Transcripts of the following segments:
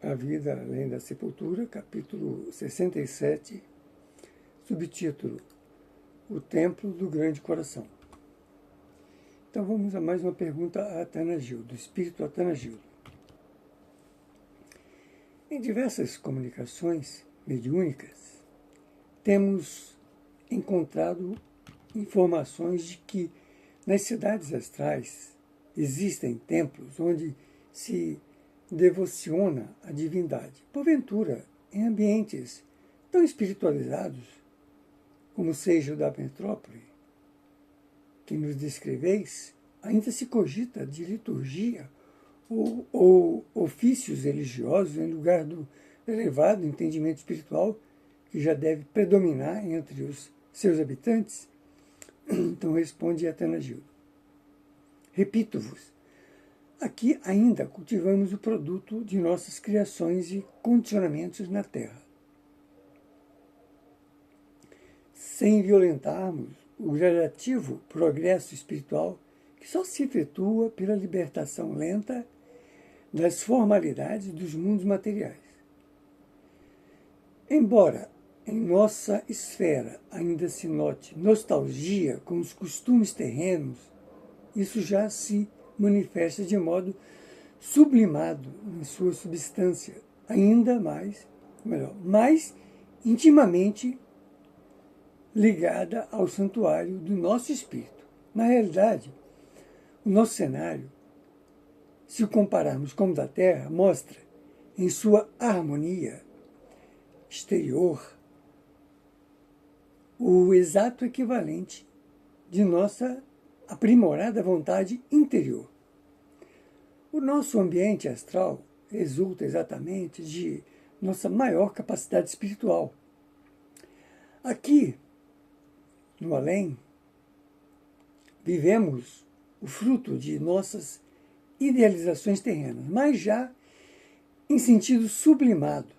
A Vida Além da Sepultura, capítulo 67, subtítulo O Templo do Grande Coração. Então vamos a mais uma pergunta a Atanagildo, do espírito Atanagildo. Em diversas comunicações mediúnicas, temos encontrado informações de que nas cidades astrais existem templos onde se devociona a divindade. Porventura, em ambientes tão espiritualizados como seja o da metrópole, que nos descreveis, ainda se cogita de liturgia ou ofícios religiosos em lugar do elevado entendimento espiritual que já deve predominar entre os seus habitantes? Então responde Atanagildo. Repito-vos, aqui ainda cultivamos o produto de nossas criações e condicionamentos na Terra, sem violentarmos o gradativo progresso espiritual que só se efetua pela libertação lenta das formalidades dos mundos materiais. Embora em nossa esfera ainda se note nostalgia com os costumes terrenos, isso já se manifesta de modo sublimado em sua substância, ainda mais intimamente ligada ao santuário do nosso espírito. Na realidade, o nosso cenário, se o compararmos com o da Terra, mostra em sua harmonia exterior o exato equivalente de nossa aprimorada vontade interior. O nosso ambiente astral resulta exatamente de nossa maior capacidade espiritual. Aqui, no além, vivemos o fruto de nossas idealizações terrenas, mas já em sentido sublimado,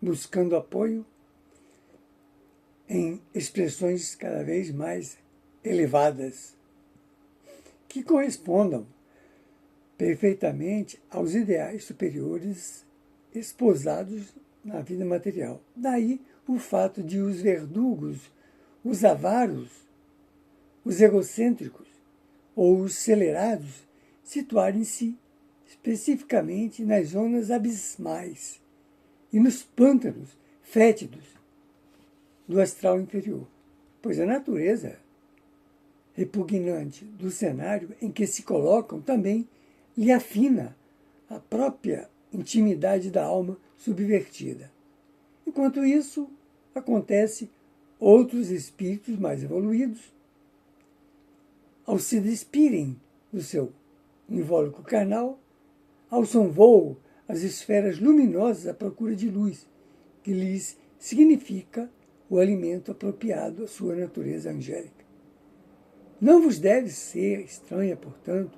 buscando apoio em expressões cada vez mais elevadas, que correspondam perfeitamente aos ideais superiores esposados na vida material. Daí o fato de os verdugos, os avaros, os egocêntricos ou os acelerados situarem-se especificamente nas zonas abismais e nos pântanos fétidos do astral inferior, pois a natureza repugnante do cenário em que se colocam também lhe afina a própria intimidade da alma subvertida. Enquanto isso, acontece outros espíritos mais evoluídos, ao se despirem do seu invólucro carnal, alçam voo às esferas luminosas à procura de luz, que lhes significa o alimento apropriado à sua natureza angélica. Não vos deve ser estranha, portanto,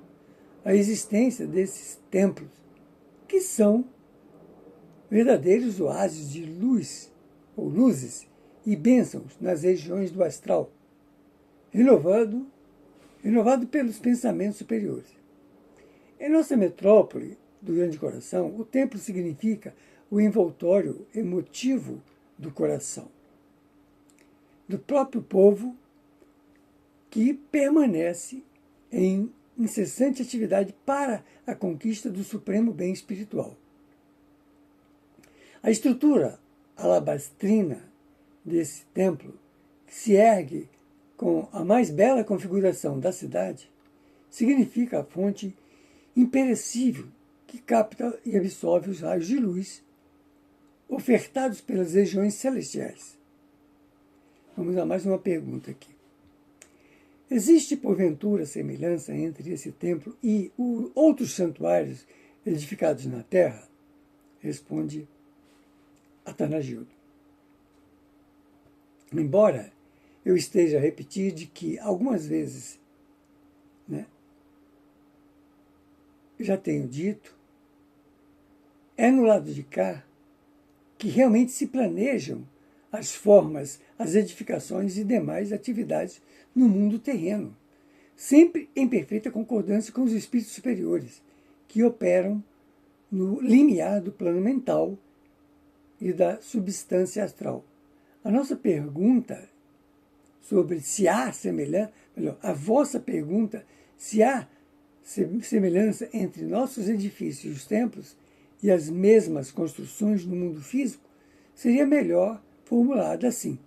a existência desses templos, que são verdadeiros oásis de luz, ou luzes, e bênçãos nas regiões do astral, renovado pelos pensamentos superiores. Em nossa metrópole do Grande Coração, o templo significa o envoltório emotivo do coração, do próprio povo que permanece em incessante atividade para a conquista do supremo bem espiritual. A estrutura alabastrina desse templo, que se ergue com a mais bela configuração da cidade, significa a fonte imperecível que capta e absorve os raios de luz ofertados pelas regiões celestiais. Vamos a mais uma pergunta aqui. Existe, porventura, semelhança entre esse templo e outros santuários edificados na Terra? Responde Atanagildo. Embora eu esteja a repetir de que algumas vezes, já tenho dito, é no lado de cá que realmente se planejam as formas, as edificações e demais atividades no mundo terreno, sempre em perfeita concordância com os espíritos superiores, que operam no limiar do plano mental e da substância astral. A nossa pergunta sobre se há semelhança, melhor, a vossa pergunta, se há semelhança entre nossos edifícios e os templos e as mesmas construções no mundo físico, seria melhor formulada assim: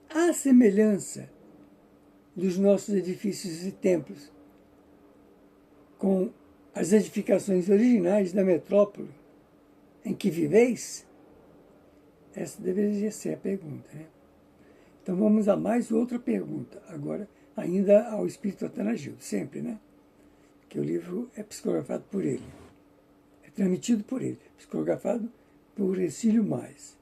há semelhança dos nossos edifícios e templos com as edificações originais da metrópole em que viveis? Essa deveria ser a pergunta, né? Então vamos a mais outra pergunta, agora ainda ao Espírito Atanagildo, sempre, né? Que o livro é psicografado por ele, é transmitido por ele, psicografado por Hercílio Mais.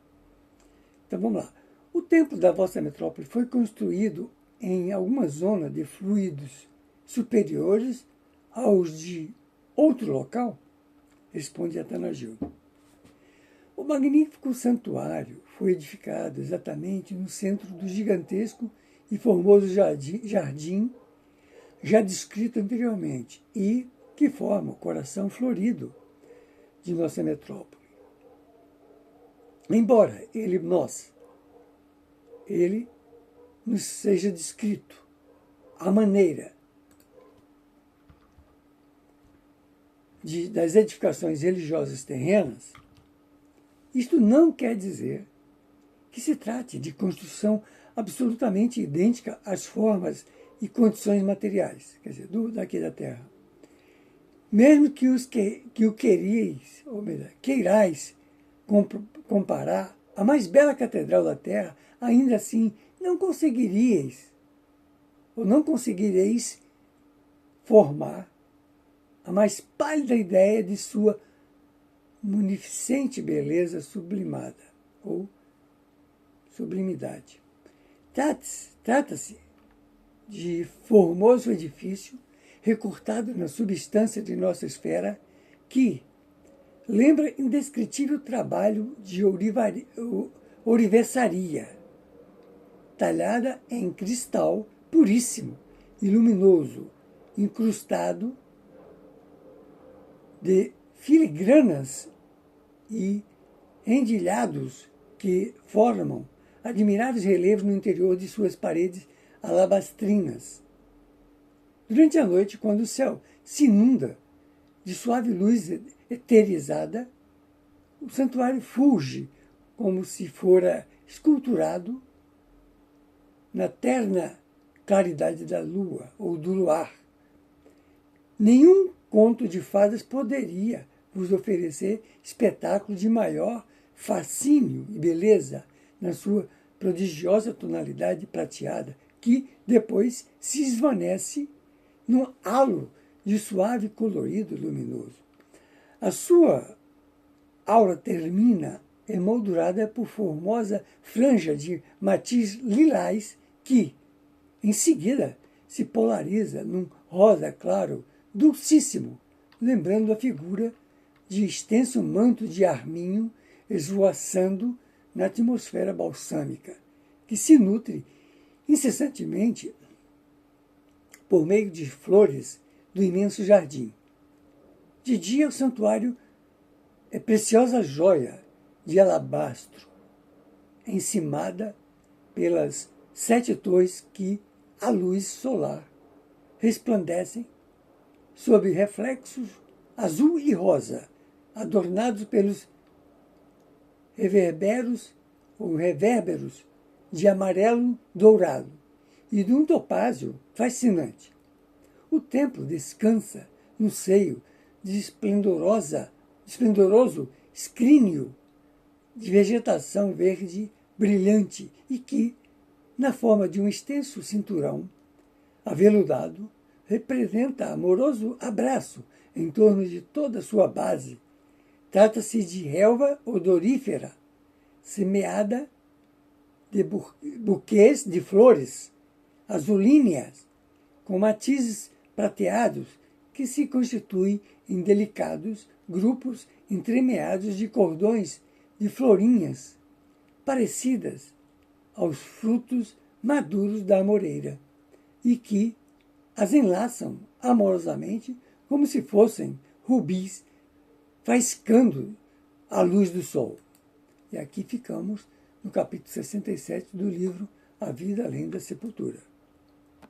Então vamos lá. O templo da vossa metrópole foi construído em alguma zona de fluidos superiores aos de outro local? Responde Atanagildo. O magnífico santuário foi edificado exatamente no centro do gigantesco e formoso jardim já descrito anteriormente e que forma o coração florido de nossa metrópole. Embora ele nos seja descrito à maneira das edificações religiosas terrenas, isto não quer dizer que se trate de construção absolutamente idêntica às formas e condições materiais, quer dizer, daqui da Terra. Mesmo que o queríeis, ou melhor, queirais comparar a mais bela catedral da Terra, ainda assim não conseguireis formar a mais pálida ideia de sua munificente beleza sublimada, ou sublimidade. Trata-se de formoso edifício recortado na substância de nossa esfera que lembra indescritível trabalho de ourivesaria, talhada em cristal puríssimo e luminoso, incrustado de filigranas e endilhados que formam admiráveis relevos no interior de suas paredes alabastrinas. Durante a noite, quando o céu se inunda de suave luz eterizada, o santuário fulge como se fora esculturado na terna claridade da lua ou do luar. Nenhum conto de fadas poderia vos oferecer espetáculo de maior fascínio e beleza na sua prodigiosa tonalidade prateada, que depois se esvanece num halo de suave colorido luminoso. A sua aura termina emoldurada por formosa franja de matiz lilás que, em seguida, se polariza num rosa claro, dulcíssimo, lembrando a figura de extenso manto de arminho esvoaçando na atmosfera balsâmica, que se nutre incessantemente por meio de flores do imenso jardim. De dia, o santuário é preciosa joia de alabastro, encimada pelas 7 torres que, à luz solar, resplandecem sob reflexos azul e rosa, adornados pelos reverberos de amarelo dourado e de um topázio fascinante. O templo descansa no seio de esplendoroso escrínio de vegetação verde brilhante e que, na forma de um extenso cinturão aveludado, representa amoroso abraço em torno de toda a sua base. Trata-se de relva odorífera, semeada de buquês de flores azulíneas, com matizes prateados, que se constituem em delicados grupos entremeados de cordões de florinhas, parecidas aos frutos maduros da amoreira, e que as enlaçam amorosamente como se fossem rubis faiscando a luz do sol. E aqui ficamos no capítulo 67 do livro A Vida Além da Sepultura.